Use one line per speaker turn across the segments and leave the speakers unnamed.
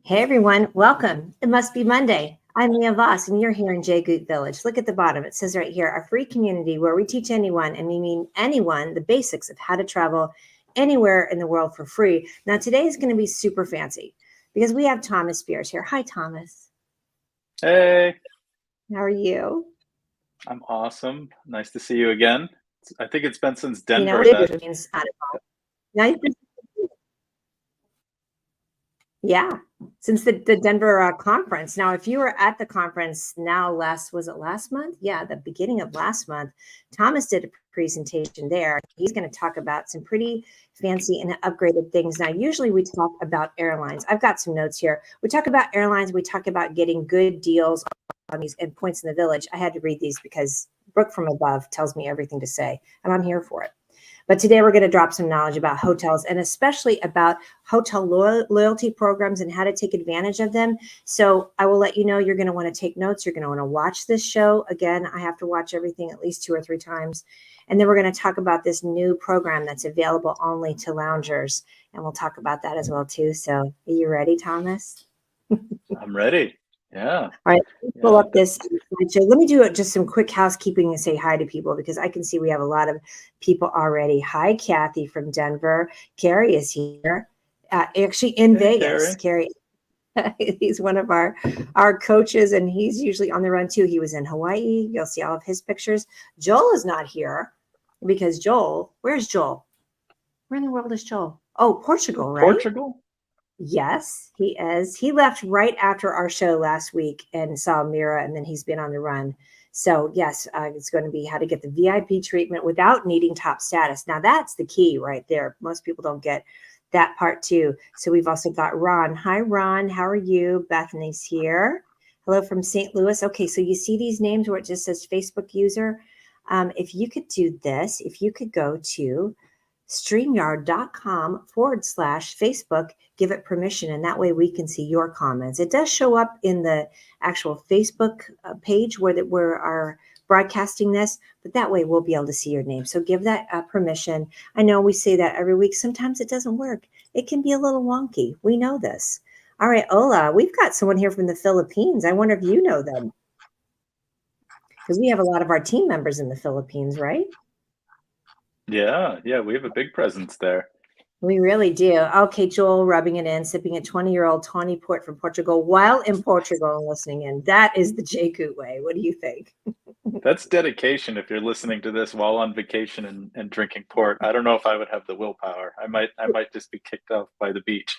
Hey everyone, welcome. It must be Monday. I'm Mia Voss, and you're here in Jay Goot Village. Look at the bottom. It says right here, a free community where we teach anyone, and we mean anyone, the basics of how to travel anywhere in the world for free. Now, today is going to be super fancy because we have Thomas Spears here. Hi, Thomas.
Hey,
How are you?
I'm awesome. Nice to see you again. I think it's been since
You know,
Denver that,
it means out of home. Now, yeah, since the Denver conference. Now, if you were at the conference was it last month? Yeah, the beginning of last month, Thomas did a presentation there. He's going to talk about some pretty fancy and upgraded things. Now, usually we talk about airlines. I've got some notes here. We talk about airlines. We talk about getting good deals on these and points in the village. I had to read these because Brooke from above tells me everything to say, and I'm here for it. But today we're going to drop some knowledge about hotels and especially about hotel loyalty programs and how to take advantage of them. So I will let you know you're going to want to take notes. You're going to want to watch this show. Again, I have to watch everything at least 2 or 3 times. And then we're going to talk about this new program that's available only to loungers. And we'll talk about that as well, too. So are you ready, Thomas?
I'm ready. Yeah.
All right, let me pull
Yeah.
up this slideshow. Let me do just some quick housekeeping and say hi to people because I can see we have a lot of people already. Hi, Kathy from Denver. Carrie is here, actually in
Hey,
Vegas.
Carrie.
Carrie, he's one of our coaches, and he's usually on the run too. He was in Hawaii. You'll see all of his pictures. Joel is not here because Joel, where's Joel? Where in the world is Joel? Oh, Portugal, right?
Portugal?
Yes, he is. He left right after our show last week and saw Mira, and then he's been on the run. So, yes, it's going to be how to get the VIP treatment without needing top status. Now, that's the key right there. Most people don't get that part too. So, we've also got Ron. Hi, Ron. How are you? Bethany's here. Hello from St. Louis. Okay, so you see these names where it just says Facebook user. If you could do this, if you could go to StreamYard.com/Facebook, give it permission, and that way we can see your comments. It does show up in the actual Facebook page where we are broadcasting this, but that way we'll be able to see your name. So give that permission. I know we say that every week. Sometimes it doesn't work. It can be a little wonky. We know this. All right, Ola, we've got someone here from the Philippines. I wonder if you know them because we have a lot of our team members in the Philippines, right?
Yeah. Yeah. We have a big presence there.
We really do. Okay, Joel, rubbing it in, sipping a 20-year-old Tawny Port from Portugal while in Portugal and listening in. That is the Jacoot way. What do you think?
That's dedication if you're listening to this while on vacation and drinking port. I don't know if I would have the willpower. I might just be kicked off by the beach.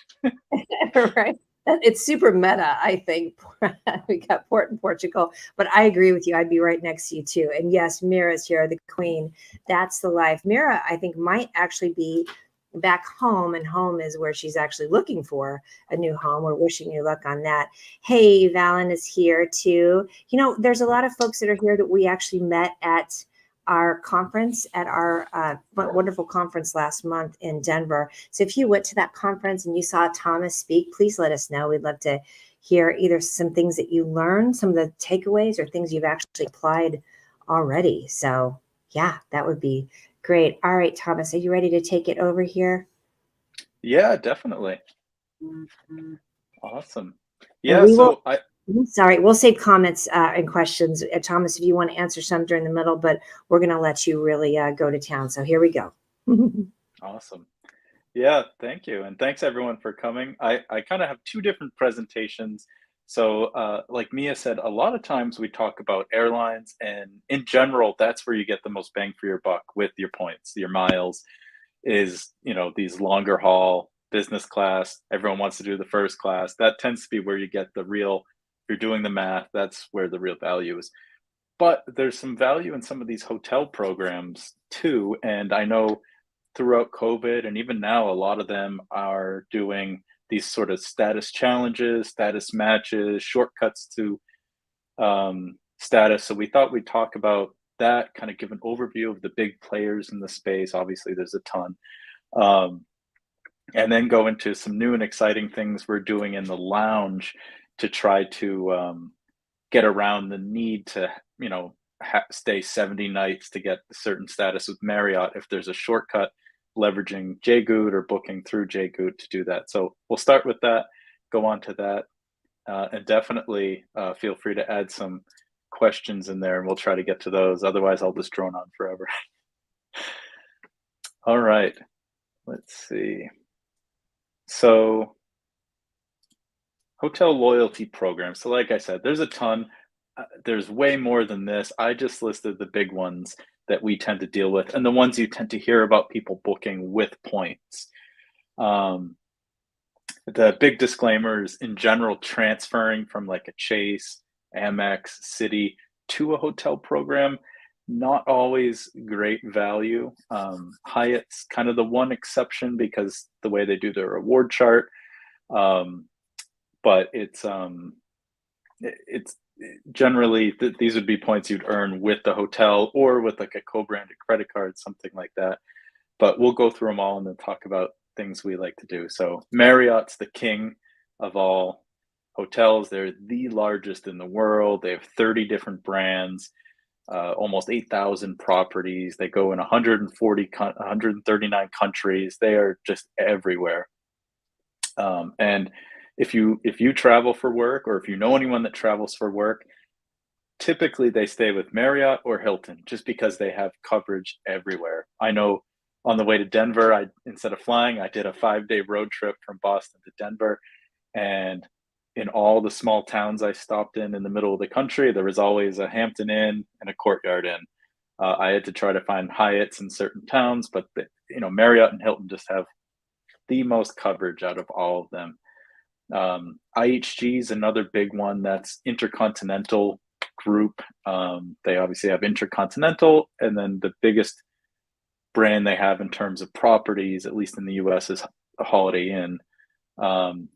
Right? It's super meta, I think. We got port in Portugal, but I agree with you. I'd be right next to you too. And yes, Mira's here, the queen. That's the life. Mira, I think, might actually be back home, and home is where she's actually looking for a new home. We're wishing you luck on that. Hey, Valen is here too. You know, there's a lot of folks that are here that we actually met at our conference, at our wonderful conference last month in Denver. So if you went to that conference and you saw Thomas speak, please let us know. We'd love to hear either some things that you learned, some of the takeaways, or things you've actually applied already. So yeah, that would be great. All right, Thomas, are you ready to take it over here?
Yeah, definitely. Awesome.
And
Yeah.
we will,
So I,
sorry, we'll save comments and questions. Thomas, if you want to answer some during the middle, but we're going to let you really go to town. So here we go.
awesome. Yeah, thank you. And thanks everyone for coming. I kind of have two different presentations. So, like Mia said, a lot of times we talk about airlines, and in general, that's where you get the most bang for your buck with your points, your miles, is, these longer haul business class. Everyone wants to do the first class. That tends to be where you get the real, if you're doing the math, that's where the real value is. But there's some value in some of these hotel programs too. And I know throughout COVID and even now, a lot of them are doing these sort of status challenges, status matches, shortcuts to status. So we thought we'd talk about that, kind of give an overview of the big players in the space. Obviously, there's a ton. Um, and then go into some new and exciting things we're doing in the lounge to try to get around the need to, stay 70 nights to get a certain status with Marriott if there's a shortcut leveraging JGood or booking through JGood to do that. So we'll start with that, go on to that. And definitely feel free to add some questions in there and we'll try to get to those. Otherwise, I'll just drone on forever. All right, let's see. So hotel loyalty programs. So like I said, there's a ton. There's way more than this. I just listed the big ones that we tend to deal with and the ones you tend to hear about people booking with points. The big disclaimers in general, transferring from like a Chase, Amex, Citi to a hotel program, not always great value. Hyatt's kind of the one exception because the way they do their reward chart. But it's generally these would be points you'd earn with the hotel or with like a co-branded credit card, something like that. But we'll go through them all and then talk about things we like to do. So Marriott's the king of all hotels. They're the largest in the world. They have 30 different brands, almost 8,000 properties. They go in 139 countries. They are just everywhere. And if you travel for work or if you know anyone that travels for work, typically they stay with Marriott or Hilton just because they have coverage everywhere. I know on the way to Denver, instead of flying, I did a 5-day road trip from Boston to Denver. And in all the small towns I stopped in the middle of the country, there was always a Hampton Inn and a Courtyard Inn. I had to try to find Hyatts in certain towns, but Marriott and Hilton just have the most coverage out of all of them. IHG is another big one. That's Intercontinental Group. They obviously have Intercontinental, and then the biggest brand they have in terms of properties, at least in the US, is a Holiday Inn.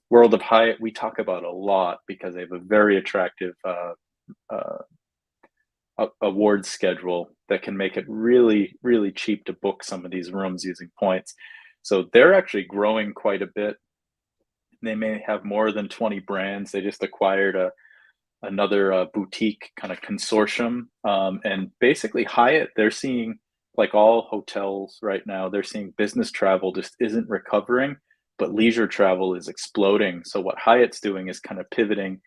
World of Hyatt, we talk about a lot because they have a very attractive award schedule that can make it really, really cheap to book some of these rooms using points. So they're actually growing quite a bit. They may have more than 20 brands. They just acquired another boutique kind of consortium. And basically Hyatt, they're seeing, like all hotels right now, they're seeing business travel just isn't recovering, but leisure travel is exploding. So what Hyatt's doing is kind of pivoting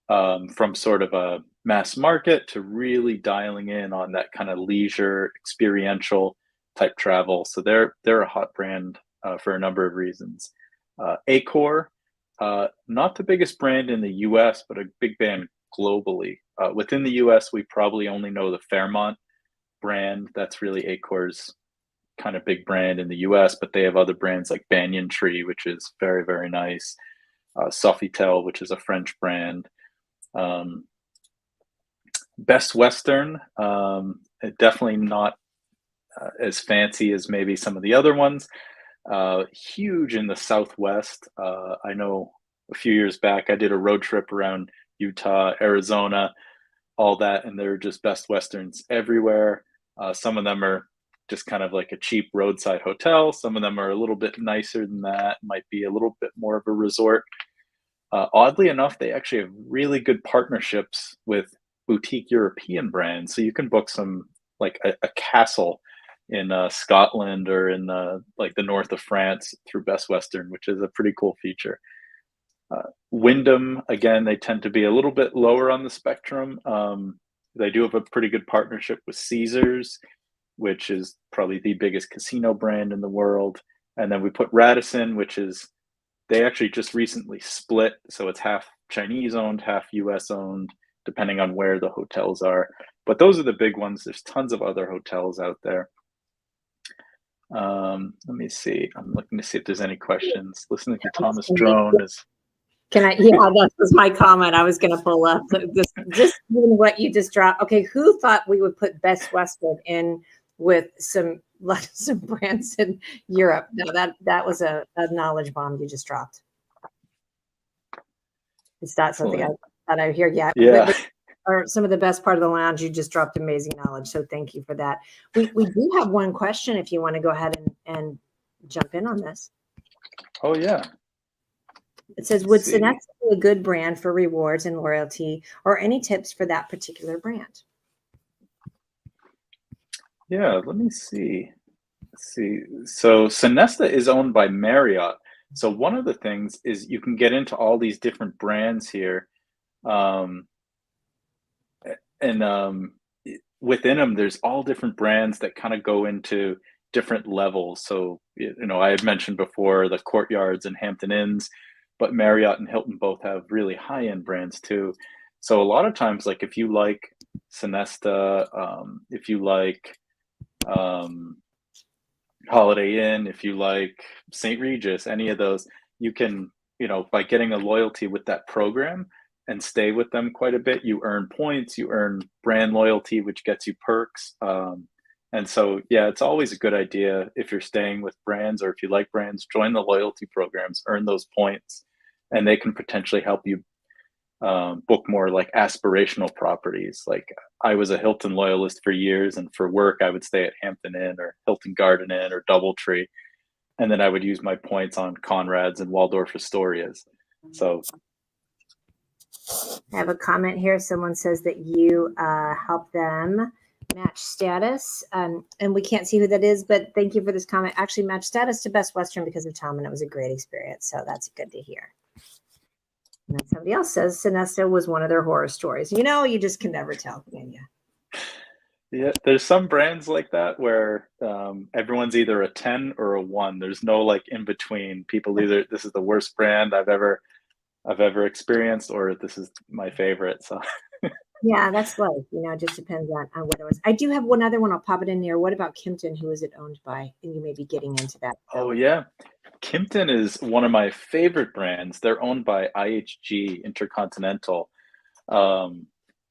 from sort of a mass market to really dialing in on that kind of leisure, experiential type travel. So they're a hot brand for a number of reasons. Accor, not the biggest brand in the US, but a big brand globally. Within the US, we probably only know the Fairmont brand. That's really Accor's kind of big brand in the US, but they have other brands like Banyan Tree, which is very, very nice. Sofitel, which is a French brand. Best Western, definitely not as fancy as maybe some of the other ones. Huge in the Southwest. I know a few years back, I did a road trip around Utah, Arizona, all that, and there are just Best Westerns everywhere. Some of them are just kind of like a cheap roadside hotel. Some of them are a little bit nicer than that, might be a little bit more of a resort. Oddly enough, they actually have really good partnerships with boutique European brands. So you can book some, like a castle in Scotland or in like the north of France through Best Western, which is a pretty cool feature. Wyndham, again, they tend to be a little bit lower on the spectrum. They do have a pretty good partnership with Caesars, which is probably the biggest casino brand in the world. And then we put Radisson, which is, they actually just recently split. So it's half Chinese owned, half US owned, depending on where the hotels are. But those are the big ones. There's tons of other hotels out there. Let me see. I'm looking to see if there's any questions. Listening to Thomas Drone is.
Can I? Yeah, that was my comment. I was going to pull up just what you just dropped. Okay, who thought we would put Best Western in with some brands in Europe? No, that was a knowledge bomb you just dropped. It's not something I hear yet.
Yeah.
Or some of the best part of the lounge, you just dropped amazing knowledge. So thank you for that. We do have one question if you want to go ahead and jump in on this.
Oh, yeah.
It says, would Sonesta be a good brand for rewards and loyalty, or any tips for that particular brand?
Yeah, let me see. Let's see. So Sonesta is owned by Marriott. So one of the things is you can get into all these different brands here, um, and within them, there's all different brands that kind of go into different levels. So I had mentioned before the Courtyards and Hampton Inns, but Marriott and Hilton both have really high end brands too. So a lot of times, like if you like Sonesta, if you like um, Holiday Inn, if you like St. Regis, any of those, you can, by getting a loyalty with that program and stay with them quite a bit, you earn points, you earn brand loyalty, which gets you perks. And so, yeah, it's always a good idea if you're staying with brands or if you like brands, join the loyalty programs, earn those points, and they can potentially help you book more like aspirational properties. Like I was a Hilton loyalist for years, and for work, I would stay at Hampton Inn or Hilton Garden Inn or DoubleTree, and then I would use my points on Conrad's and Waldorf Astorias. So
I have a comment here. Someone says that you help them match status, and we can't see who that is, but thank you for this comment. Actually, match status to Best Western because of Tom, and it was a great experience. So that's good to hear. And then somebody else says Sonesta was one of their horror stories. You just can never tell, can you?
yeah, there's some brands like that where everyone's either a 10 or a 1. There's no like in between. People either this is the worst brand I've ever experienced, or this is my favorite. So
Yeah, that's life. It just depends on what it was. I do have one other one. I'll pop it in there. What about Kimpton? Who is it owned by? And you may be getting into that.
oh yeah, Kimpton is one of my favorite brands. They're owned by IHG Intercontinental. Um,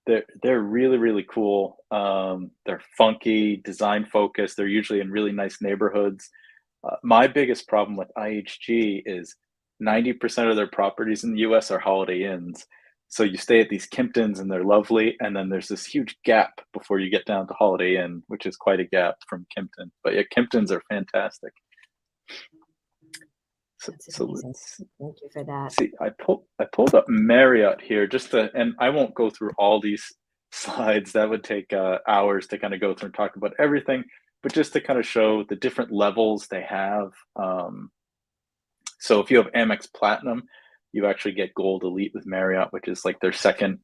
they're really really cool. They're funky, design focused. They're usually in really nice neighborhoods. My biggest problem with IHG is 90% of their properties in the US are Holiday Inns. So you stay at these Kimptons and they're lovely, and then there's this huge gap before you get down to Holiday Inn, which is quite a gap from Kimpton. But yeah, Kimptons are fantastic. So,
That's
so
amazing.
let's
Thank you for that.
see. I pulled up Marriott here and I won't go through all these slides. That would take hours to kind of go through and talk about everything, but just to kind of show the different levels they have. So if you have Amex Platinum, you actually get Gold Elite with Marriott, which is like their second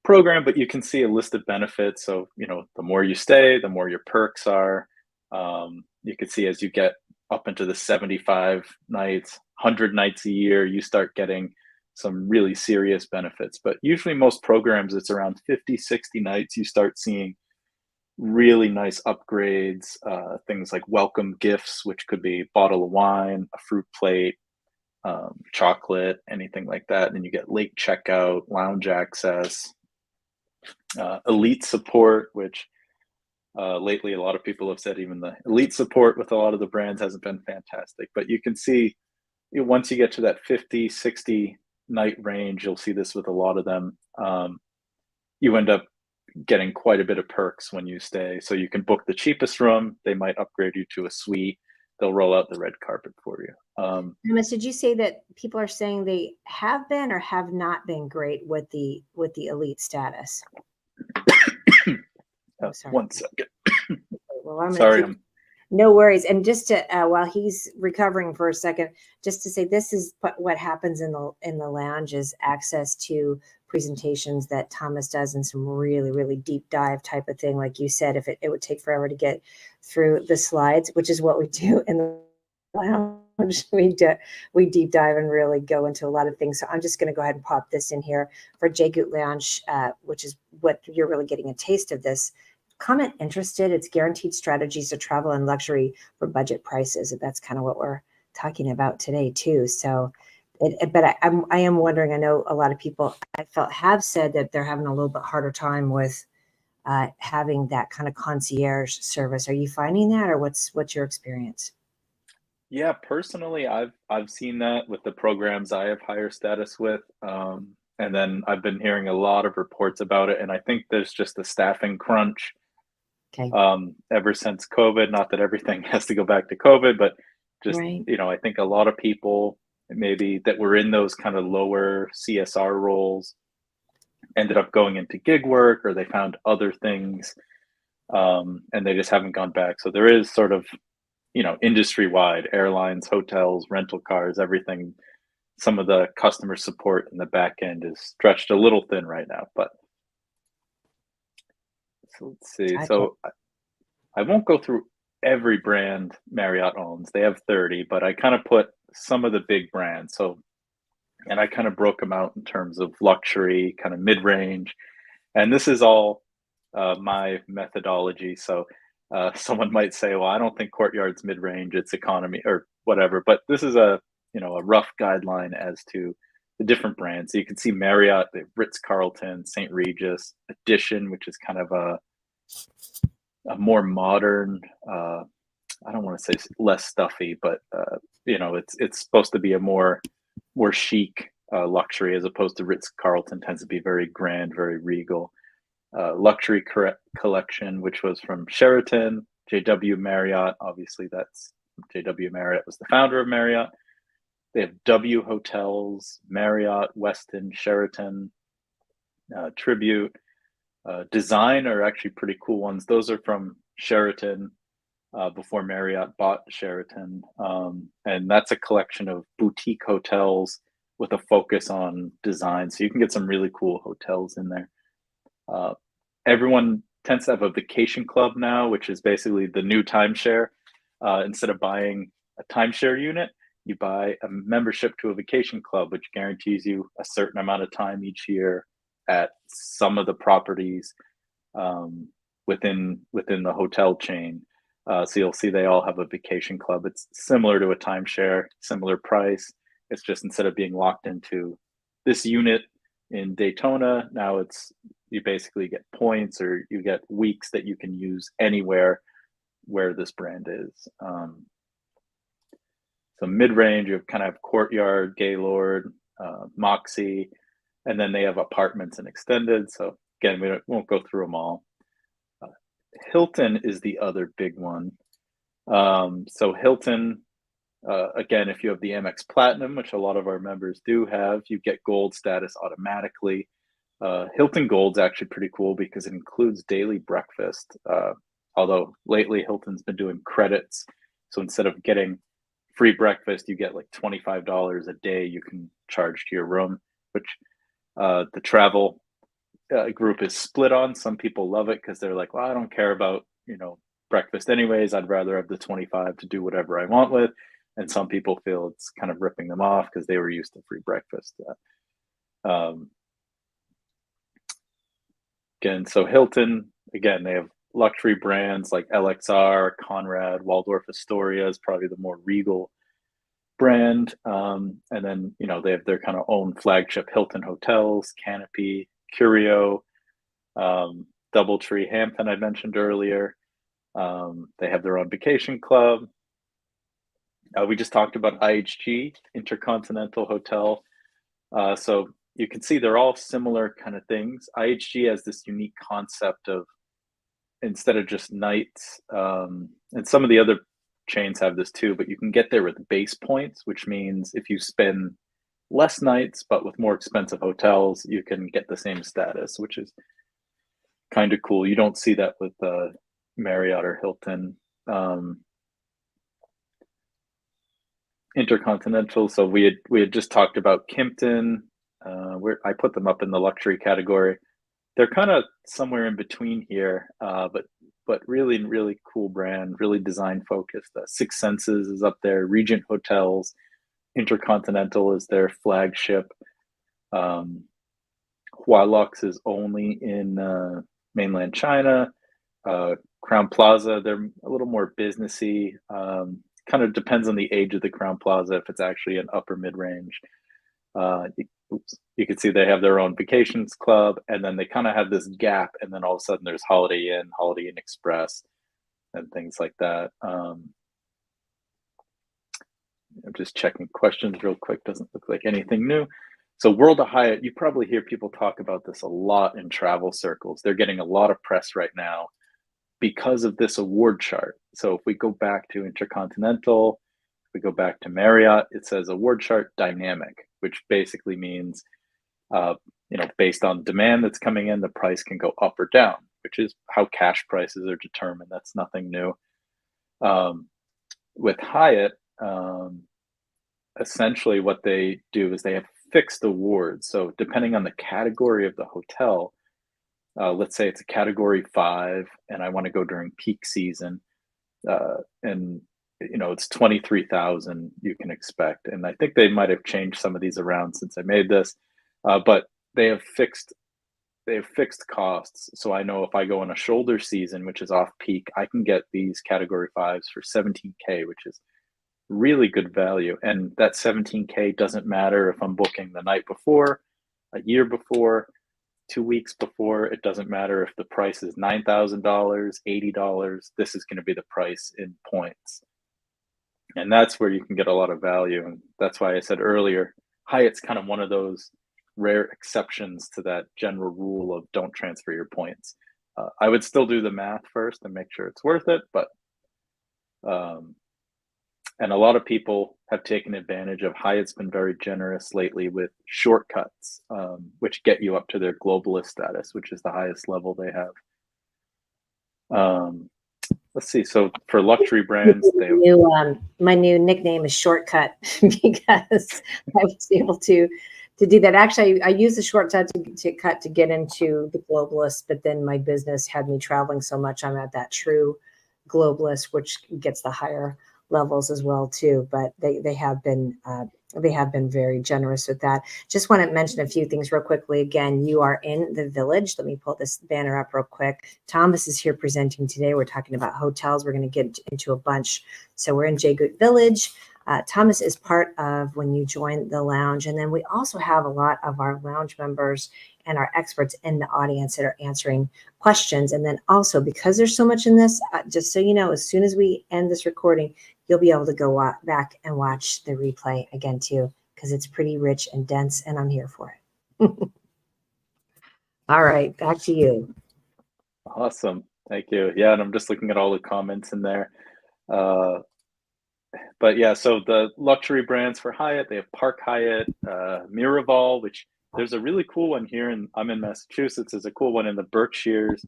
program, but you can see a list of benefits. So, the more you stay, the more your perks are. You can see as you get up into the 75 nights, 100 nights a year, you start getting some really serious benefits. But usually most programs, it's around 50, 60 nights, you start seeing really nice upgrades, things like welcome gifts, which could be a bottle of wine, a fruit plate, chocolate, anything like that. And then you get late checkout, lounge access, elite support, which lately a lot of people have said even the elite support with a lot of the brands hasn't been fantastic. But you can see once you get to that 50, 60 night range, you'll see this with a lot of them. You end up getting quite a bit of perks when you stay. So you can book the cheapest room. They might upgrade you to a suite. They'll roll out the red carpet for you.
Thomas, did you say that people are saying they have been or have not been great with the elite status?
Sorry. 1 second.
Well, I'm
sorry.
No worries. And just to while he's recovering for a second, just to say this is what happens in the lounge is access to presentations that Thomas does in some really, really deep dive type of thing. Like you said, if it would take forever to get through the slides, which is what we do in the lounge. We deep dive and really go into a lot of things. So I'm just going to go ahead and pop this in here for Jagut Lounge, which is what you're really getting a taste of this. Comment interested. It's guaranteed strategies to travel and luxury for budget prices. And that's kind of what we're talking about today too. So, but I am wondering, I know a lot of people have said that they're having a little bit harder time with having that kind of concierge service. Are you finding that, or what's your experience?
Yeah, personally, I've seen that with the programs I have higher status with. And then I've been hearing a lot of reports about it. And I think there's just a staffing crunch.
Okay.
Ever since COVID, not that everything has to go back to COVID, but just,
Right.
I think a lot of people maybe that were in those kind of lower CSR roles ended up going into gig work, or they found other things, and they just haven't gone back. So there is sort of industry-wide, airlines, hotels, rental cars, everything. Some of the customer support in the back end is stretched a little thin right now, but so let's see.
Gotcha.
So I won't go through every brand Marriott owns. They have 30, but I kind of put some of the big brands. So, and I kind of broke them out in terms of luxury, kind of mid-range, and this is all my methodology. So someone might say, "Well, I don't think Courtyard's mid-range; it's economy or whatever." But this is a rough guideline as to the different brands. So you can see Marriott, the Ritz-Carlton, St. Regis, Edition, which is kind of a more modern. I don't want to say less stuffy, but it's supposed to be a more chic luxury, as opposed to Ritz-Carlton tends to be very grand, very regal. Luxury collection, which was from Sheraton, JW Marriott. Obviously, that's JW Marriott was the founder of Marriott. They have W Hotels, Marriott, Westin, Sheraton, Tribute. Design are actually pretty cool ones. Those are from Sheraton before Marriott bought Sheraton. And that's a collection of boutique hotels with a focus on design. So you can get some really cool hotels in there. Everyone tends to have a vacation club now, which is basically the new timeshare. Instead of buying a timeshare unit, you buy a membership to a vacation club, which guarantees you a certain amount of time each year at some of the properties within the hotel chain. So you'll see they all have a vacation club. It's similar to a timeshare, similar price. It's just instead of being locked into this unit in Daytona, now you basically get points, or you get weeks that you can use anywhere where this brand is. So mid-range, you kind of have Courtyard, Gaylord, Moxie, and then they have apartments and extended. So again, we won't go through them all. Hilton is the other big one. So Hilton, again, if you have the Amex Platinum, which a lot of our members do have, you get gold status automatically. Hilton Gold's actually pretty cool because it includes daily breakfast. Although lately Hilton's been doing credits. So instead of getting free breakfast, you get like $25 a day you can charge to your room, which the travel group is split on. Some people love it because they're like, well, I don't care about, breakfast anyways. I'd rather have the 25 to do whatever I want with. And some people feel it's kind of ripping them off because they were used to free breakfast. Again, so Hilton, again, they have luxury brands like LXR, Conrad, Waldorf Astoria is probably the more regal brand. And then, they have their kind of own flagship Hilton hotels, Canopy, Curio, Doubletree, Hampton, I mentioned earlier. They have their own vacation club. We just talked about IHG, Intercontinental Hotel. So you can see they're all similar kind of things. IHG has this unique concept of, instead of just nights, and some of the other chains have this too, but you can get there with base points, which means if you spend less nights but with more expensive hotels, you can get the same status, which is kind of cool. You don't see that with Marriott or Hilton. Intercontinental. So we had just talked about Kimpton. I put them up in the luxury category. They're kind of somewhere in between here, but really cool brand, really design focused. Six Senses is up there. Regent Hotels, Intercontinental is their flagship. Hualux is only in mainland China. Crown Plaza, they're a little more businessy. Kind of depends on the age of the Crown Plaza if it's actually an upper mid-range. You can see they have their own vacations club, and then they kind of have this gap, and then all of a sudden there's Holiday Inn Express, and things like that. I'm just checking questions real quick. Doesn't look like anything new. So World of Hyatt, you probably hear people talk about this a lot in travel circles. They're getting a lot of press right now because of this award chart. So if we go back to Intercontinental, if we go back to Marriott, it says award chart dynamic, which basically means, based on demand that's coming in, the price can go up or down, which is how cash prices are determined. That's nothing new. with Hyatt, essentially what they do is they have fixed awards. So depending on the category of the hotel, let's say it's a category 5 and I want to go during peak season, and it's 23,000 you can expect. And I think they might have changed some of these around since I made this, but they have fixed costs. So I know if I go in a shoulder season, which is off peak, I can get these category 5s for 17K, which is really good value. And that 17K doesn't matter if I'm booking the night before, a year before, 2 weeks before. It doesn't matter if the price is $9,000, $80. This is going to be the price in points. And that's where you can get a lot of value. And that's why I said earlier, Hyatt's kind of one of those rare exceptions to that general rule of don't transfer your points. I would still do the math first and make sure it's worth it, but and a lot of people have taken advantage of Hyatt's been very generous lately with shortcuts, which get you up to their globalist status, which is the highest level they have. Let's see. So for luxury brands, they have,
my new nickname is Shortcut because I was able to do that. Actually, I used the shortcut to get into the globalist, but then my business had me traveling so much. I'm at that true globalist, which gets the higher levels as well too. But they have been very generous with that. Just want to mention a few things real quickly. Again, you are in the Village. Let me pull this banner up real quick. Thomas is here presenting today. We're talking about hotels. We're going to get into a bunch. So we're in Jay Goot Village. Thomas is part of when you join the lounge. And then we also have a lot of our lounge members and our experts in the audience that are answering questions. And then also, because there's so much in this, just so you know, as soon as we end this recording, you'll be able to go back and watch the replay again too, because it's pretty rich and dense, and I'm here for it. All right, back to you.
Awesome. Thank you. Yeah, and I'm just looking at all the comments in there. But yeah, so the luxury brands for Hyatt, they have Park Hyatt, Miraval, which there's a really cool one here, and I'm in Massachusetts. There's a cool one in the Berkshires,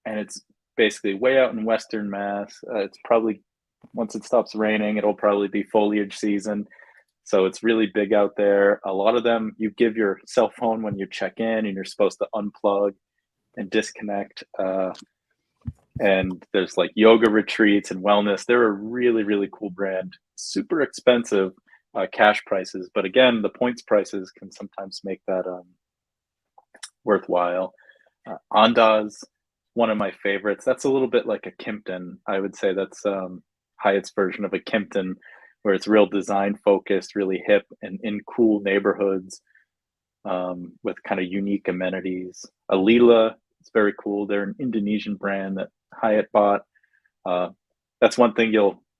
and it's basically way out in Western Mass. It's probably, once it stops raining, it'll probably be foliage season. So it's really big out there. A lot of them, you give your cell phone when you check in, and you're supposed to unplug and disconnect. And there's like yoga retreats and wellness. They're a really, really cool brand. Super expensive cash prices, but again, the points prices can sometimes make that worthwhile. Andaz, one of my favorites. That's a little bit like a Kimpton. I would say that's Hyatt's version of a Kimpton, where it's real design focused, really hip, and in cool neighborhoods with kind of unique amenities. Alila, it's very cool. They're an Indonesian brand that Hyatt bought. That's one thing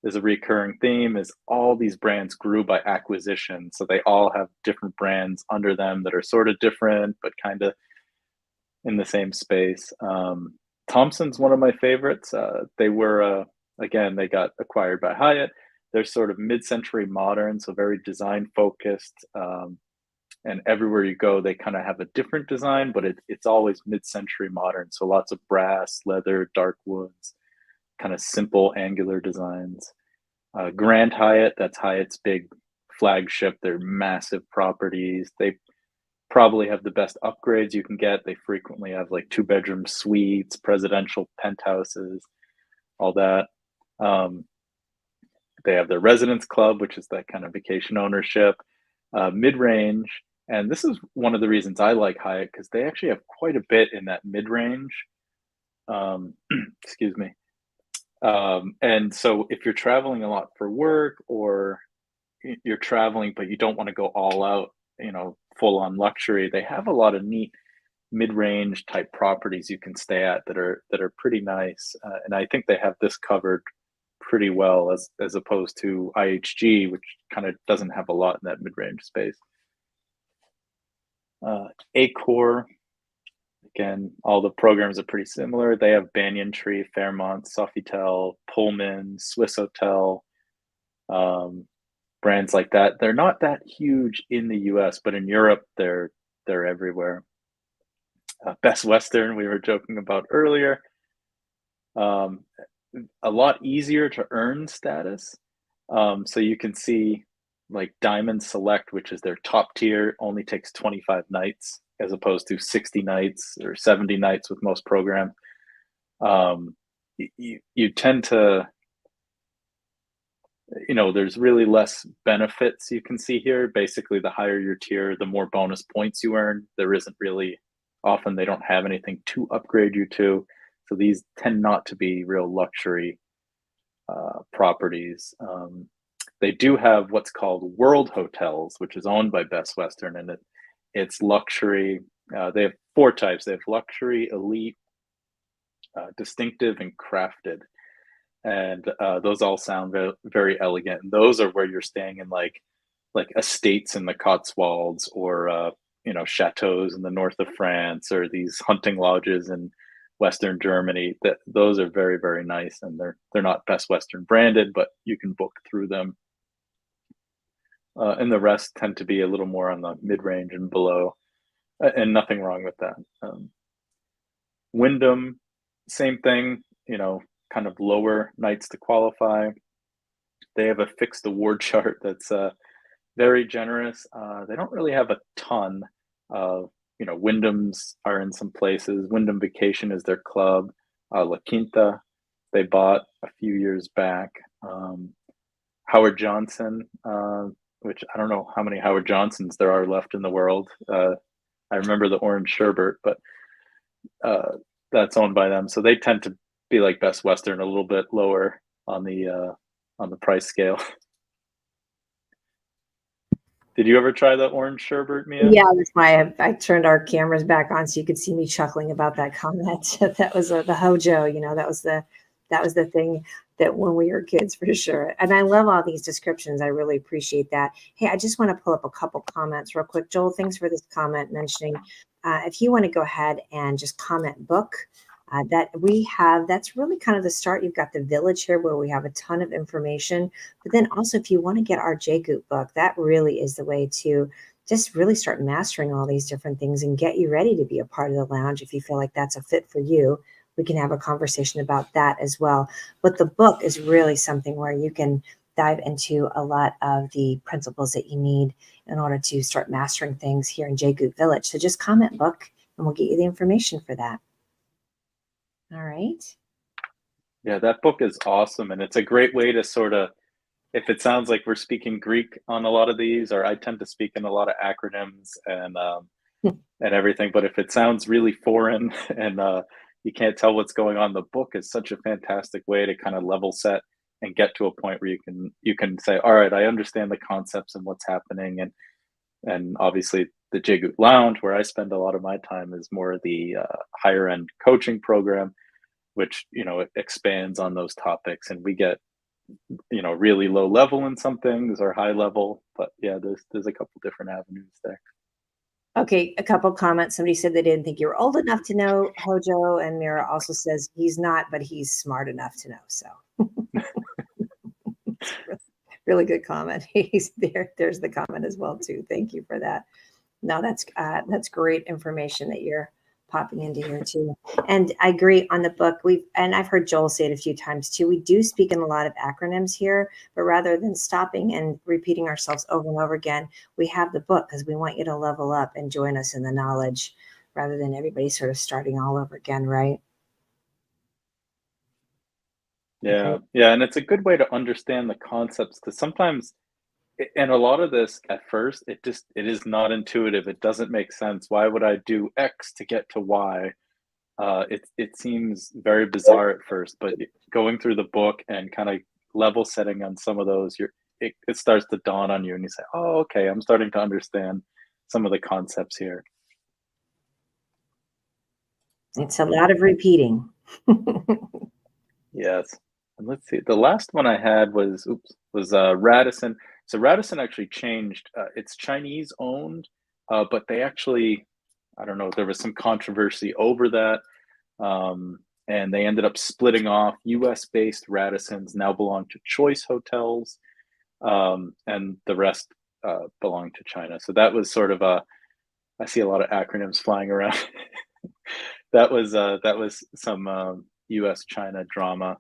is a recurring theme, is all these brands grew by acquisition. So they all have different brands under them that are sort of different, but kind of in the same space. Thompson's one of my favorites. They were, again, they got acquired by Hyatt. They're sort of mid-century modern, so very design focused. And everywhere you go, they kind of have a different design, but it's always mid-century modern. So lots of brass, leather, dark woods, kind of simple angular designs. Grand Hyatt, that's Hyatt's big flagship. They're massive properties. They probably have the best upgrades you can get. They frequently have like 2-bedroom suites, presidential penthouses, all that. They have their residence club, which is that kind of vacation ownership, mid-range. And this is one of the reasons I like Hyatt, because they actually have quite a bit in that mid-range. Excuse me. And so if you're traveling a lot for work, or you're traveling, but you don't want to go all out, full on luxury, they have a lot of neat mid-range type properties you can stay at that are pretty nice. And I think they have this covered pretty well as opposed to IHG, which kind of doesn't have a lot in that mid-range space. Accor, again, all the programs are pretty similar. They have Banyan Tree, Fairmont, Sofitel, Pullman, Swiss Hotel, brands like that. They're not that huge in the US, but in Europe, they're everywhere. Best Western, we were joking about earlier. A lot easier to earn status. So you can see like Diamond Select, which is their top tier, only takes 25 nights as opposed to 60 nights or 70 nights with most programs. You tend to, there's really less benefits you can see here. Basically, the higher your tier, the more bonus points you earn. There isn't really, often they don't have anything to upgrade you to. So these tend not to be real luxury properties. They do have what's called World Hotels, which is owned by Best Western, and it's luxury. They have four types. They have luxury, elite, distinctive, and crafted. And those all sound very, very elegant. And those are where you're staying in like estates in the Cotswolds, or chateaus in the north of France, or these hunting lodges in Western Germany. That those are very, very nice, and they're not Best Western branded, but you can book through them. And the rest tend to be a little more on the mid range and below, and nothing wrong with that. Wyndham, same thing. Kind of lower nights to qualify. They have a fixed award chart that's very generous. They don't really have a ton of, Wyndhams are in some places. Wyndham Vacation is their club. La Quinta, they bought a few years back. Howard Johnson, which I don't know how many Howard Johnsons there are left in the world. I remember the Orange Sherbet, but that's owned by them. So they tend to be like Best Western, a little bit lower on the price scale. Did you ever try the Orange Sherbet, Mia?
Yeah, that's why I turned our cameras back on so you could see me chuckling about that comment. That was the Hojo, that was the thing that when we were kids for sure. And I love all these descriptions. I really appreciate that. Hey, I just want to pull up a couple comments real quick. Joel, thanks for this comment mentioning if you want to go ahead and just comment book. That we have, that's really kind of the start. You've got the village here where we have a ton of information, but then also if you want to get our JGoop book, that really is the way to just really start mastering all these different things and get you ready to be a part of the lounge. If you feel like that's a fit for you, we can have a conversation about that as well. But the book is really something where you can dive into a lot of the principles that you need in order to start mastering things here in JGoop Village. So just comment book and we'll get you the information for that. All right.
Yeah, that book is awesome. And it's a great way to sort of, if it sounds like we're speaking Greek on a lot of these, or I tend to speak in a lot of acronyms and everything, but if it sounds really foreign and you can't tell what's going on, the book is such a fantastic way to kind of level set and get to a point where you can say, all right, I understand the concepts and what's happening. And obviously the JGoop Lounge, where I spend a lot of my time, is more the higher end coaching program, which it expands on those topics, and we get really low level in some things or high level. But yeah, there's a couple different avenues there.
Okay, a couple comments. Somebody said they didn't think you were old enough to know Hojo, and Mira also says he's not, but he's smart enough to know. So really good comment. He's there. There's the comment as well too. Thank you for that. No, that's great information that you're popping into here too. And I agree on the book. And I've heard Joel say it a few times too. We do speak in a lot of acronyms here, but rather than stopping and repeating ourselves over and over again, we have the book because we want you to level up and join us in the knowledge rather than everybody sort of starting all over again, right?
Yeah,
Okay.
yeah, and it's a good way to understand the concepts, because sometimes, and a lot of this at first, it is not intuitive. It doesn't make sense. Why would I do X to get to Y? It seems very bizarre at first, but going through the book and kind of level setting on some of those, it starts to dawn on you, and you say, "Oh, okay, I'm starting to understand some of the concepts here."
It's a lot of repeating.
Yes. And let's see. The last one I had was Radisson. So Radisson actually changed. It's Chinese owned, but they actually, I don't know, there was some controversy over that. And they ended up splitting off. US based Radissons now belong to Choice Hotels, and the rest belong to China. So that was sort of I see a lot of acronyms flying around. That was some US China drama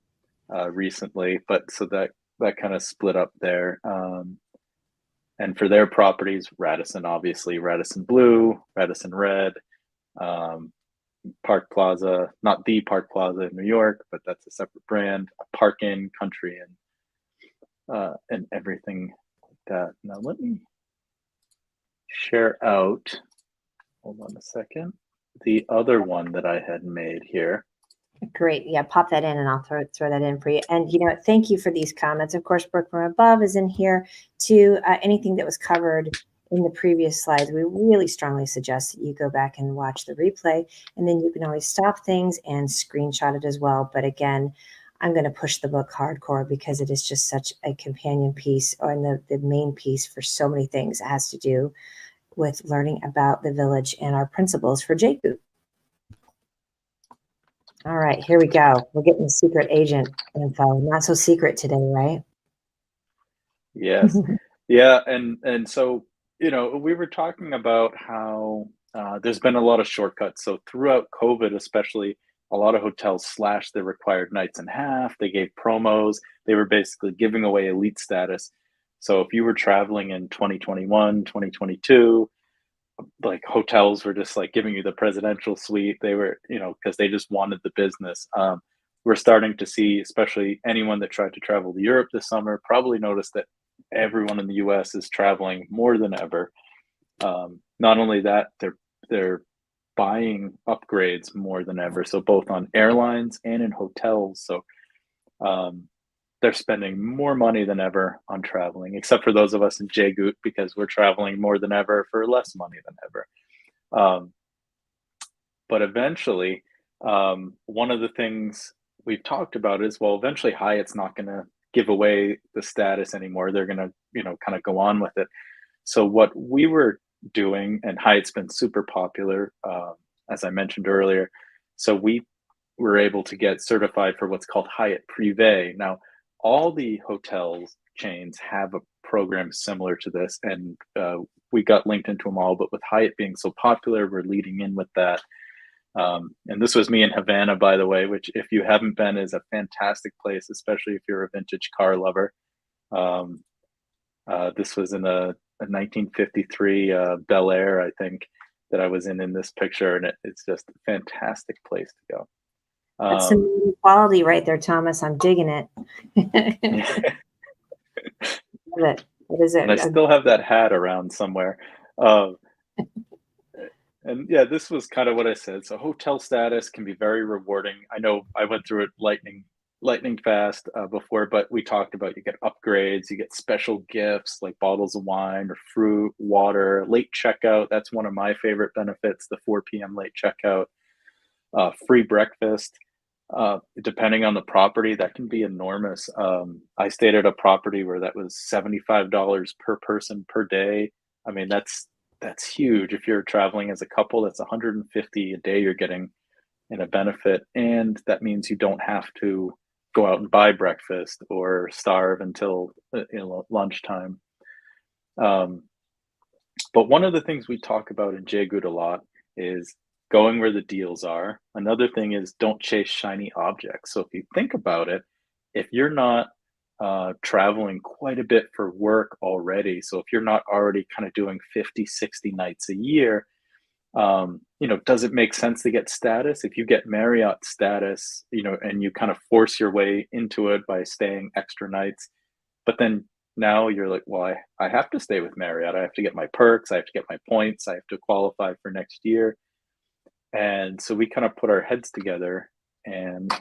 recently, but so that that kind of split up there. And for their properties, Radisson, obviously, Radisson Blue, Radisson Red, um, Park Plaza, not the Park Plaza in New York, but that's a separate brand, Park Inn, Country, and everything like that. Now let me share out, hold on a second, the other one that I had made here.
Great. Yeah, pop that in and I'll throw that in for you. And, thank you for these comments. Of course, Brooke from above is in here too. Anything that was covered in the previous slides, we really strongly suggest that you go back and watch the replay, and then you can always stop things and screenshot it as well. But again, I'm going to push the book hardcore because it is just such a companion piece, or the main piece for so many things. It has to do with learning about the village and our principles for JGOOT. All right, here we go. We're getting the secret agent info. Not so secret today, right?
Yes. Yeah. And so, we were talking about how there's been a lot of shortcuts. So throughout COVID, especially, a lot of hotels slashed their required nights in half. They gave promos. They were basically giving away elite status. So if you were traveling in 2021, 2022, like hotels were just like giving you the presidential suite. They were, because they just wanted the business. We're starting to see, especially anyone that tried to travel to Europe this summer, probably noticed that everyone in the US is traveling more than ever. Not only that, they're buying upgrades more than ever. So both on airlines and in hotels. So they're spending more money than ever on traveling, except for those of us in JGOOT, because we're traveling more than ever for less money than ever. But eventually, one of the things we've talked about is, well, eventually Hyatt's not going to give away the status anymore. They're going to, kind of go on with it. So what we were doing, and Hyatt's been super popular, as I mentioned earlier. So we were able to get certified for what's called Hyatt Privé. Now, all the hotels chains have a program similar to this, and we got linked into them all. But with Hyatt being so popular, we're leading in with that. And this was me in Havana, by the way, which, if you haven't been, is a fantastic place, especially if you're a vintage car lover. This was in a 1953 Bel Air, I think, that I was in this picture, and it's just a fantastic place to go.
That's some quality right there, Thomas. I'm digging it. Love it. What is it?
And I still have that hat around somewhere. And yeah, this was kind of what I said. So hotel status can be very rewarding. I know I went through it lightning fast before, but we talked about, you get upgrades, you get special gifts like bottles of wine or fruit, water, late checkout. That's one of my favorite benefits, the 4 p.m. late checkout, free breakfast. Depending on the property, that can be enormous. I stayed at a property where that was $75 per person per day. I mean, that's huge. If you're traveling as a couple, that's $150 a day you're getting in a benefit, and that means you don't have to go out and buy breakfast or starve until lunchtime. But one of the things we talk about in JGOOT a lot is going where the deals are. Another thing is, don't chase shiny objects. So if you think about it, if you're not traveling quite a bit for work already, so if you're not already kind of doing 50, 60 nights a year, does it make sense to get status? If you get Marriott status, and you kind of force your way into it by staying extra nights, but then now you're like, well, I have to stay with Marriott. I have to get my perks. I have to get my points. I have to qualify for next year. And so we kind of put our heads together, and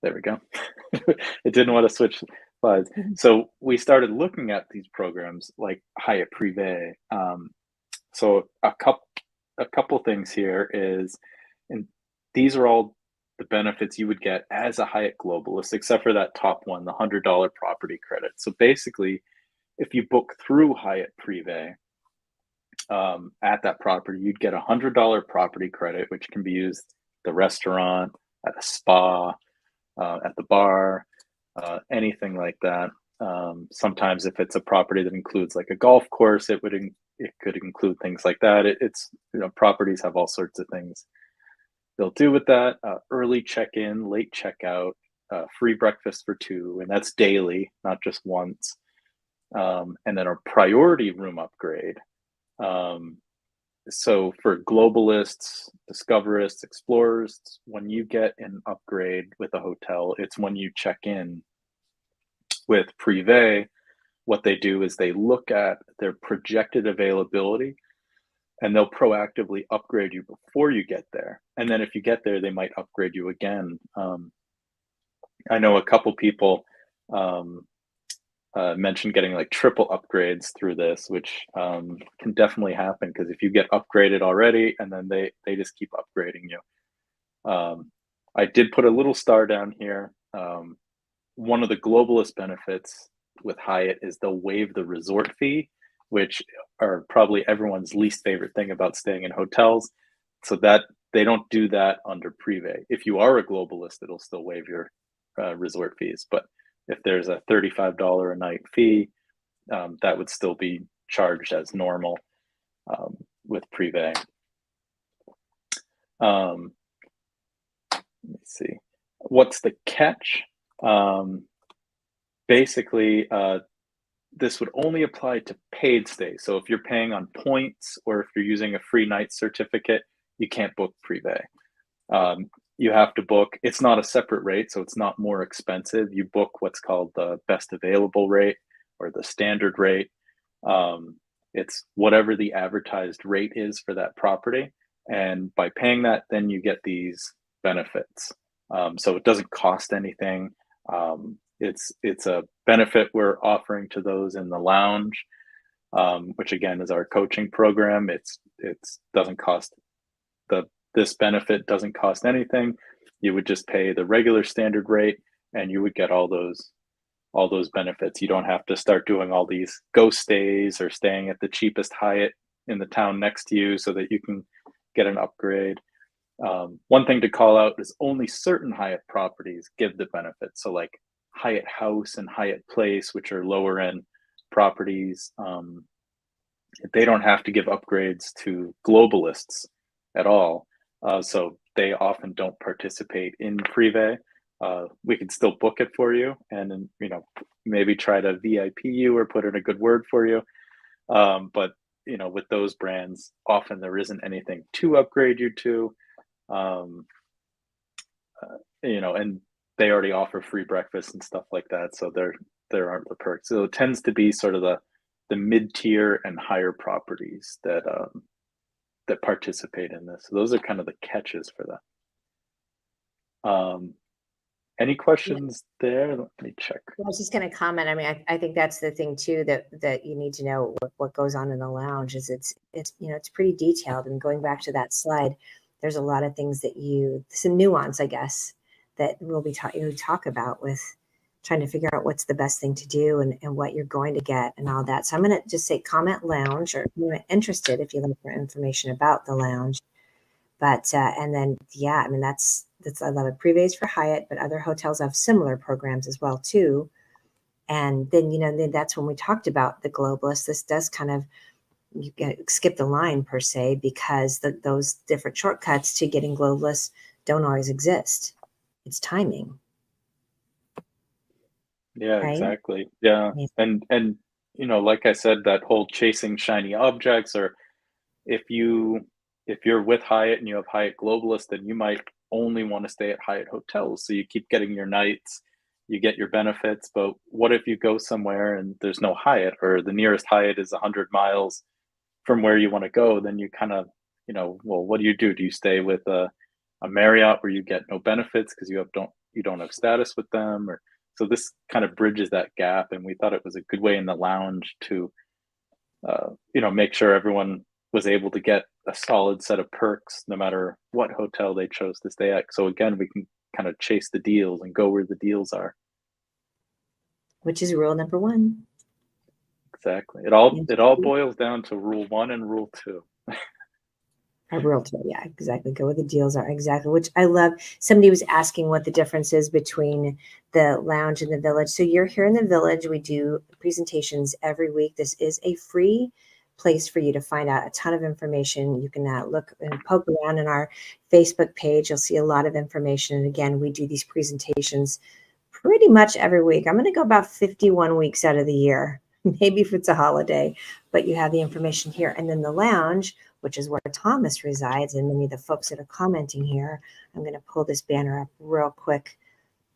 there we go. It didn't want to switch slides. So we started looking at these programs like Hyatt Privé. So a couple things here is, and these are all the benefits you would get as a Hyatt globalist, except for that top one, the $100 property credit. So basically, if you book through Hyatt Privé at that property, you'd get $100 property credit, which can be used at the restaurant, at a spa, at the bar, anything like that. Sometimes if it's a property that includes like a golf course, it could include things like that. It's properties have all sorts of things. they'll do with that, early check-in, late checkout, free breakfast for two, and that's daily, not just once. And then a priority room upgrade. Um, so for globalists, discoverists, explorers, when you get an upgrade with a hotel, it's when you check in. With Privé, what they do is they look at their projected availability and they'll proactively upgrade you before you get there. And then if you get there, they might upgrade you again. I know a couple people um, mentioned getting like triple upgrades through this, which can definitely happen because if you get upgraded already and then they just keep upgrading you. I did put a little star down here. One of the globalist benefits with Hyatt is they'll waive the resort fee, which are probably everyone's least favorite thing about staying in hotels. So that they don't do that under Privé. If you are a globalist, it'll still waive your resort fees. But if there's a $35 a night fee, that would still be charged as normal with Privé. Let me see. What's the catch? Basically, this would only apply to paid stays. So if you're paying on points or if you're using a free night certificate, you can't book Privé. You have to book, it's not a separate rate, so it's not more expensive. You book what's called the best available rate or the standard rate. It's whatever the advertised rate is for that property. And by paying that, then you get these benefits. So it doesn't cost anything. It's a benefit we're offering to those in the lounge, which again is our coaching program. It's doesn't cost this benefit doesn't cost anything. You would just pay the regular standard rate, and you would get all those benefits. You don't have to start doing all these ghost stays or staying at the cheapest Hyatt in the town next to you so that you can get an upgrade. One thing to call out is only certain Hyatt properties give the benefits. So like Hyatt House and Hyatt Place, which are lower end properties, they don't have to give upgrades to globalists at all. So they often don't participate in Privé. We can still book it for you and maybe try to VIP you or put in a good word for you. But with those brands, often there isn't anything to upgrade you to. And they already offer free breakfast and stuff like that, so there aren't the perks. So it tends to be sort of the mid-tier and higher properties that participate in this. So those are kind of the catches for that. Any questions there? Let me check.
I was just going to comment. I mean, I think that's the thing too that you need to know what goes on in the lounge is it's pretty detailed. And going back to that slide, there's a lot of things that some nuance, I guess, that you talk about with trying to figure out what's the best thing to do and what you're going to get and all that. So I'm going to just say comment lounge, or if you're interested, if you look for information about the lounge. But and then I mean that's a lot of Privé's for Hyatt, but other hotels have similar programs as well too. And then that's when we talked about the globalists. This does kind of skip the line per se, because those different shortcuts to getting globalists don't always exist. It's timing.
Yeah,
right?
exactly. Yeah. And like I said, that whole chasing shiny objects, or if you're with Hyatt and you have Hyatt Globalist, then you might only want to stay at Hyatt hotels. So you keep getting your nights, you get your benefits. But what if you go somewhere and there's no Hyatt, or the nearest Hyatt is 100 miles from where you want to go? Then you kind of, well, what do? Do you stay with a Marriott where you get no benefits because you don't have status with them? Or so this kind of bridges that gap, and we thought it was a good way in the lounge to make sure everyone was able to get a solid set of perks no matter what hotel they chose to stay at. So again, we can kind of chase the deals and go where the deals are.
Which is rule number 1.
Exactly. It all boils down to rule 1 and rule 2.
A realtor, yeah, exactly. Go where the deals are, exactly. Which I love. Somebody was asking what the difference is between the lounge and the village. So you're here in the village. We do presentations every week. This is a free place for you to find out a ton of information. You can look and poke around in our Facebook page. You'll see a lot of information. And again, we do these presentations pretty much every week. I'm going to go about 51 weeks out of the year, maybe if it's a holiday, but you have the information here. And then the lounge, which is where Thomas resides, and many of the folks that are commenting here, I'm going to pull this banner up real quick.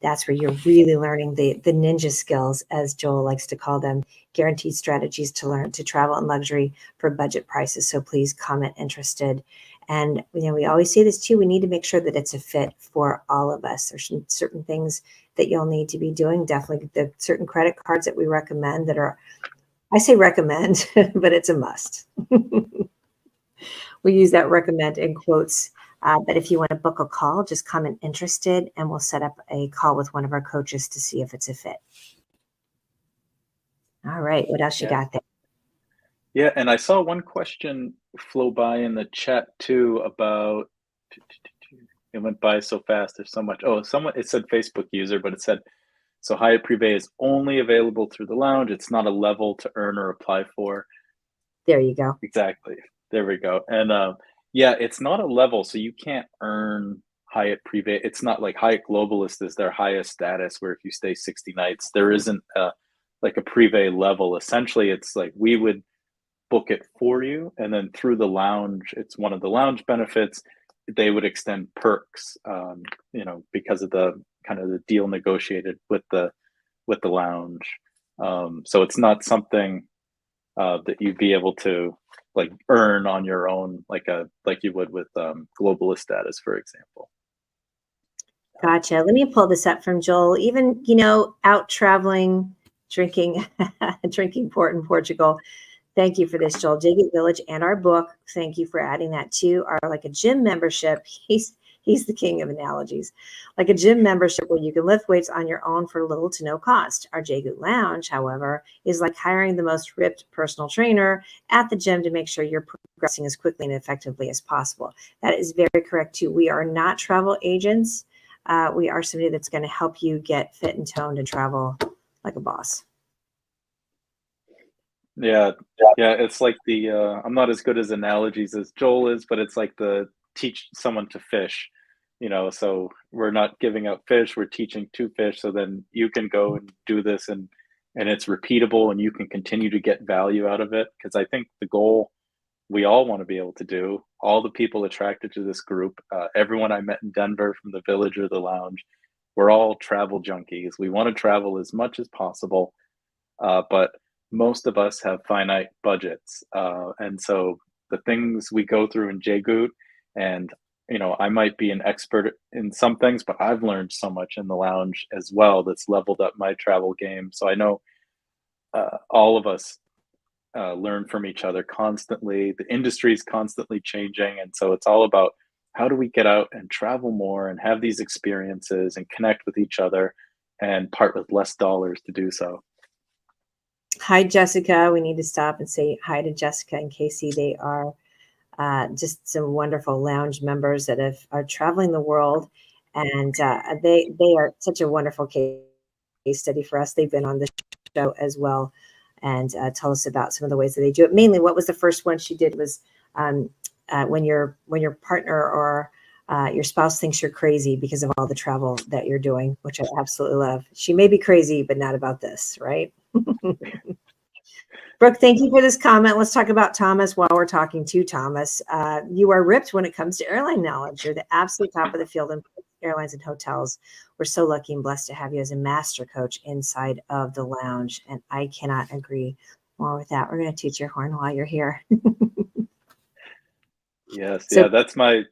That's where you're really learning the ninja skills, as Joel likes to call them, guaranteed strategies to learn to travel in luxury for budget prices. So please comment interested. And we always say this too, we need to make sure that it's a fit for all of us. There's certain things that you'll need to be doing. Definitely the certain credit cards that we recommend that are, I say recommend, but it's a must. We use that recommend in quotes. But if you want to book a call, just comment interested and we'll set up a call with one of our coaches to see if it's a fit. All right. What else you got there?
Yeah. And I saw one question flow by in the chat too about, it went by so fast. There's so much. Oh, it said Facebook user, but it said, so Hyatt Privé is only available through the lounge. It's not a level to earn or apply for.
There you go.
Exactly. There we go. And yeah, it's not a level, so you can't earn Hyatt Privé. It's not like Hyatt Globalist is their highest status, where if you stay 60 nights, there isn't like a Privé level. Essentially, it's like we would book it for you, and then through the lounge, it's one of the lounge benefits. They would extend perks, because of the kind of the deal negotiated with the lounge. So it's not something that you'd be able to like earn on your own, like you would with globalist status, for example.
Gotcha. Let me pull this up from Joel. Even, out traveling, drinking port in Portugal. Thank you for this, Joel. Jagged Village and our book. Thank you for adding that too. Are like a gym membership. He's the king of analogies. Like a gym membership where you can lift weights on your own for little to no cost. Our Jagged Lounge, however, is like hiring the most ripped personal trainer at the gym to make sure you're progressing as quickly and effectively as possible. That is very correct too. We are not travel agents. We are somebody that's going to help you get fit and toned and travel like a boss.
Yeah. It's like I'm not as good as analogies as Joel is, but it's like the teach someone to fish, so we're not giving out fish, we're teaching to fish. So then you can go and do this and it's repeatable and you can continue to get value out of it. Because I think the goal we all want to be able to do, all the people attracted to this group, everyone I met in Denver from the village or the lounge, we're all travel junkies. We want to travel as much as possible, but most of us have finite budgets. And so the things we go through in JGoot, and I might be an expert in some things, but I've learned so much in the lounge as well that's leveled up my travel game. So I know all of us learn from each other constantly. The industry is constantly changing. And so it's all about how do we get out and travel more and have these experiences and connect with each other and part with less dollars to do so.
Hi, Jessica. We need to stop and say hi to Jessica and Casey. They are just some wonderful lounge members that are traveling the world. And they are such a wonderful case study for us. They've been on the show as well and tell us about some of the ways that they do it. Mainly, what was the first one she did was when your partner or your spouse thinks you're crazy because of all the travel that you're doing, which I absolutely love. She may be crazy, but not about this, right? Brooke, thank you for this comment. Let's talk about Thomas while we're talking to Thomas. You are ripped when it comes to airline knowledge. You're the absolute top of the field in airlines and hotels. We're so lucky and blessed to have you as a master coach inside of the lounge. And I cannot agree more with that. We're going to toot your horn while you're here.
Yes. So, yeah, that's my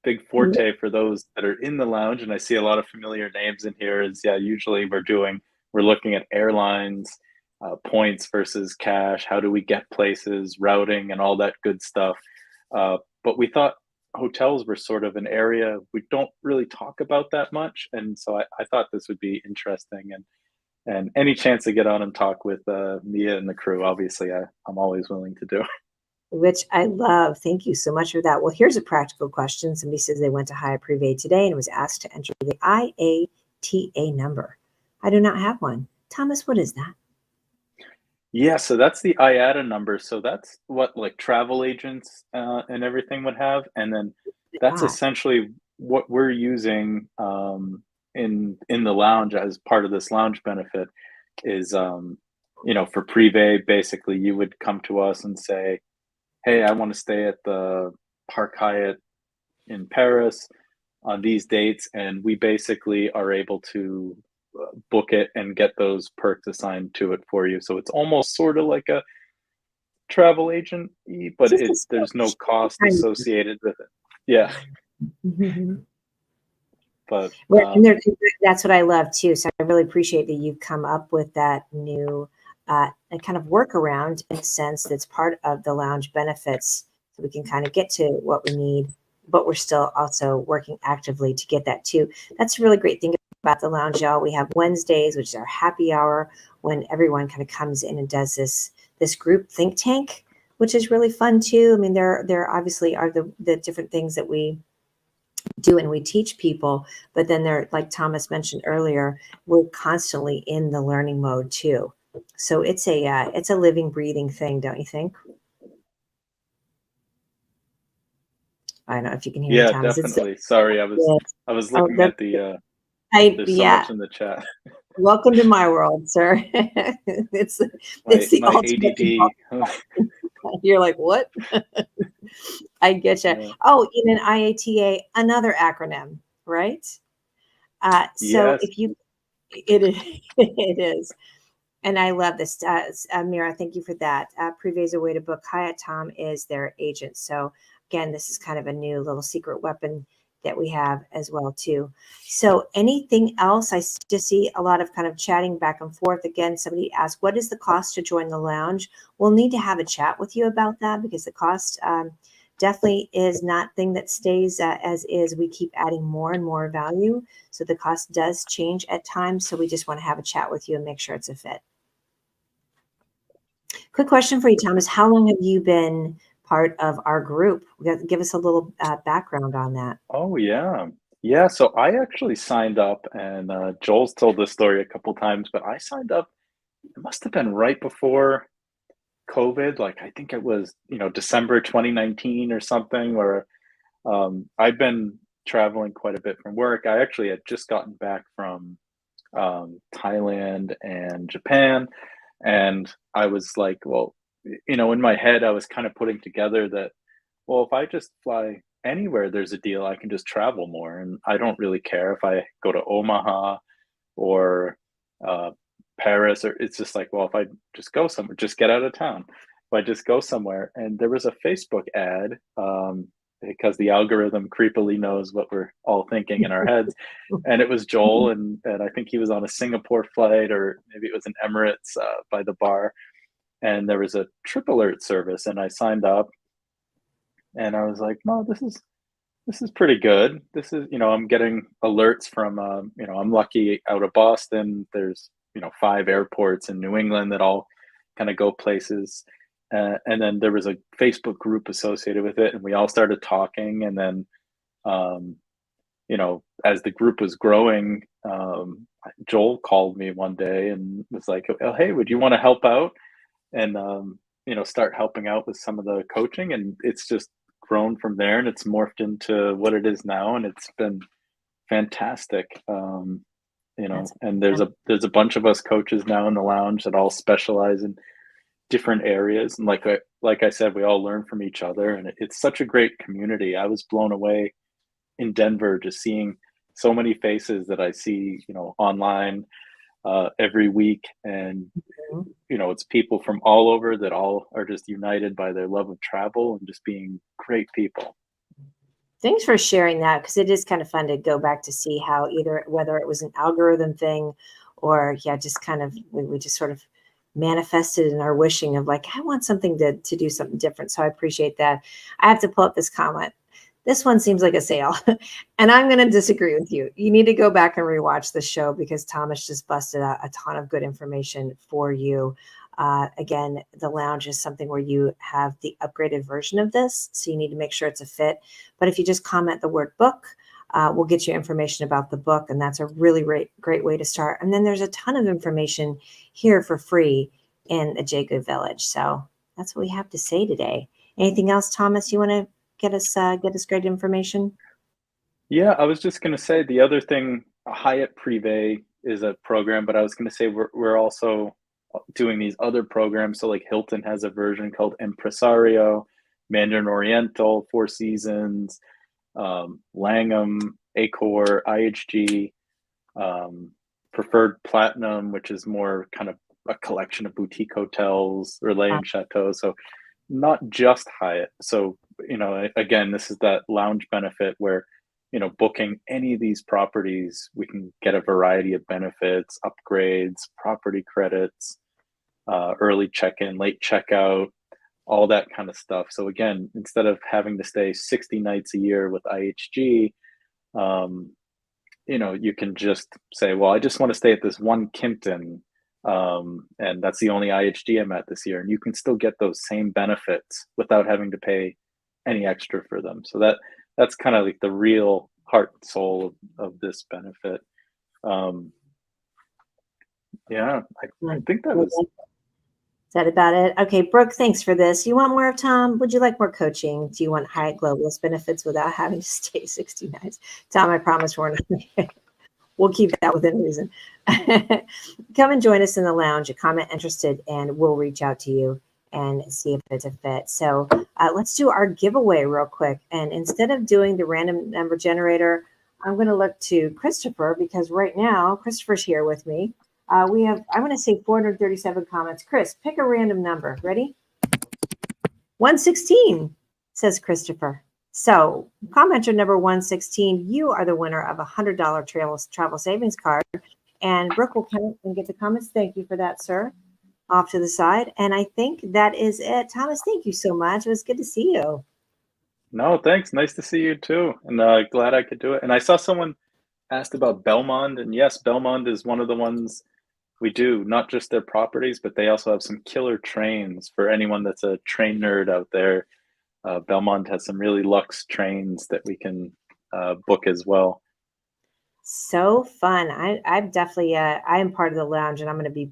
big forte for those that are in the lounge. And I see a lot of familiar names in here is, usually we're looking at airlines, points versus cash. How do we get places, routing, and all that good stuff. But we thought hotels were sort of an area we don't really talk about that much. And so I thought this would be interesting. And any chance to get on and talk with Mia and the crew, obviously, I'm always willing to do.
Which I love. Thank you so much for that. Well, here's a practical question. Somebody says they went to Hyatt Privé today and was asked to enter the IATA number. I do not have one. Thomas, what is that?
Yeah, so that's the IATA number. So that's what like travel agents and everything would have, and then that's
Ah,
essentially what we're using in the lounge as part of this lounge benefit is for Privé. Basically, you would come to us and say, "Hey, I want to stay at the Park Hyatt in Paris on these dates," and we basically are able to book it and get those perks assigned to it for you. So it's almost sort of like a travel agent, but
just a
there's no
switch.
cost
Kind
associated with it. Yeah,
of.
but
Well, and that's what I love too. So I really appreciate that you've come up with that new a kind of workaround in a sense that's part of the lounge benefits. So we can kind of get to what we need, but we're still also working actively to get that too. That's a really great thing about the lounge, y'all. We have Wednesdays, which is our happy hour when everyone kind of comes in and does this group think tank, which is really fun too. I mean, there obviously are the different things that we do and we teach people, but then they're like Thomas mentioned earlier, we're constantly in the learning mode too. So it's a living breathing thing, don't you think? I don't know if you can hear me,
yeah,
Thomas. It's
definitely. Sorry, I was
oh
looking
that's
at the
I
there's so
yeah,
much in the chat.
welcome to my world, sir. it's
My
it's the
my
ultimate
ADD.
you're like what? I get you.
Yeah.
Oh, in an IATA, another acronym, right? So
Yes.
if you it is it is. And I love this. Mira, thank you for that. Privé is a way to book Hyatt. Tom is their agent. So again, this is kind of a new little secret weapon that we have as well too. So anything else? Just see a lot of kind of chatting back and forth. Again, somebody asked, what is the cost to join the lounge? We'll need to have a chat with you about that because the cost definitely is not thing that stays as is. We keep adding more and more value. So the cost does change at times. So we just want to have a chat with you and make sure it's a fit. Quick question for you, Thomas. How long have you been part of our group? Give us a little background on that.
Oh yeah. Yeah, so I actually signed up and Joel's told this story a couple times, but I signed up, it must have been right before COVID. Like I think it was, December 2019 or something, where I've been traveling quite a bit from work. I actually had just gotten back from Thailand and Japan, and I was like, well, in my head, I was kind of putting together that, well, if I just fly anywhere, there's a deal. I can just travel more, and I don't really care if I go to Omaha or uh, Paris, or it's just like, well, if I just go somewhere, just get out of town. If I just go somewhere, and there was a Facebook ad because the algorithm creepily knows what we're all thinking in our heads, and it was Joel, and I think he was on a Singapore flight, or maybe it was an Emirates by the bar, and there was a trip alert service, and I signed up, and I was like, no, this is pretty good. This is, I'm getting alerts from, I'm lucky out of Boston. There's, 5 airports in New England that all kind of go places. And then there was a Facebook group associated with it, and we all started talking. And then, um, as the group was growing, Joel called me one day and was like, oh, hey, would you want to help out? And start helping out with some of the coaching, and it's just grown from there, and it's morphed into what it is now, and it's been fantastic.
That's
And there's a bunch of us coaches now in the lounge that all specialize in different areas, and like I said, we all learn from each other, and it's such a great community. I was blown away in Denver just seeing so many faces that I see online every week, and
fantastic.
it's people from all over that all are just united by their love of travel and just being great people.
Thanks for sharing that because it is kind of fun to go back to see how either whether it was an algorithm thing or yeah, just kind of we just sort of manifested in our wishing of like, I want something to do something different. So I appreciate that. I have to pull up this comment. This one seems like a sale, and I'm going to disagree with you. You need to go back and rewatch the show because Thomas just busted out a ton of good information for you. Again, the lounge is something where you have the upgraded version of this, so you need to make sure it's a fit. But if you just comment the word book, we'll get you information about the book, and that's a really great way to start. And then there's a ton of information here for free in the Jago Village. So that's what we have to say today. Anything else, Thomas? You want to get us great information?
Yeah, I was just going to say the other thing, Hyatt Privé is a program, but I was going to say we're also doing these other programs. So like Hilton has a version called Impresario, Mandarin Oriental, Four Seasons, Langham, Accor, IHG, Preferred Platinum, which is more kind of a collection of boutique hotels, Relais and Chateau. So not just Hyatt. So, again, this is that lounge benefit where, booking any of these properties, we can get a variety of benefits, upgrades, property credits, early check-in, late checkout, all that kind of stuff. So again, instead of having to stay 60 nights a year with IHG, you can just say, well, I just want to stay at this one Kimpton, and that's the only IHG I'm at this year. And you can still get those same benefits without having to pay any extra for them. So that's kind of like the real heart and soul of this benefit. Yeah, I think that was.
Is that about it? Okay, Brooke, thanks for this. You want more of Tom? Would you like more coaching? Do you want Hyatt Globalist benefits without having to stay 60 nights? Tom, I promise we're not. We'll keep that within reason. Come and join us in the lounge. Comment interested, and we'll reach out to you and see if it's a fit. So let's do our giveaway real quick. And instead of doing the random number generator, I'm going to look to Christopher, because right now Christopher's here with me. We have, I'm going to say 437 comments. Chris, pick a random number. Ready? 116, says Christopher. So commenter number 116, you are the winner of a $100 travel savings card. And Brooke will count and get the comments. Thank you for that, sir. Off to the side. And I think that is it. Thomas, thank you so much. It was good to see you.
No, thanks. Nice to see you too. And glad I could do it. And I saw someone asked about Belmond. And yes, Belmond is one of the ones we do, not just their properties, but they also have some killer trains for anyone that's a train nerd out there. Belmond has some really luxe trains that we can book as well.
So fun. I'm definitely, I am part of the lounge, and I'm going to be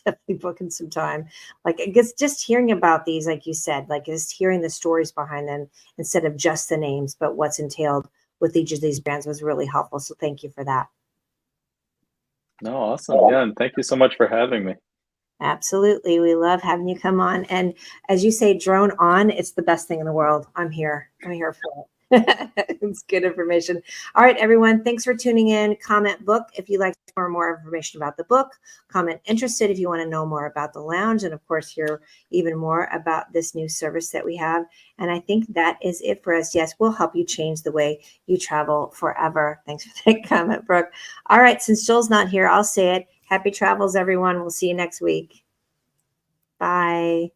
definitely booking some time. Like, I guess just hearing about these, like you said, like just hearing the stories behind them instead of just the names, but what's entailed with each of these brands was really helpful. So thank you for that.
No, awesome. Yeah, and thank you so much for having me.
Absolutely. We love having you come on. And as you say, drone on, it's the best thing in the world. I'm here for it. It's good information. All right, everyone. Thanks for tuning in. Comment book if you'd like more information about the book. Comment interested if you want to know more about the lounge. And of course, hear even more about this new service that we have. And I think that is it for us. Yes, we'll help you change the way you travel forever. Thanks for that comment, Brooke. All right, since Joel's not here, I'll say it. Happy travels, everyone. We'll see you next week. Bye.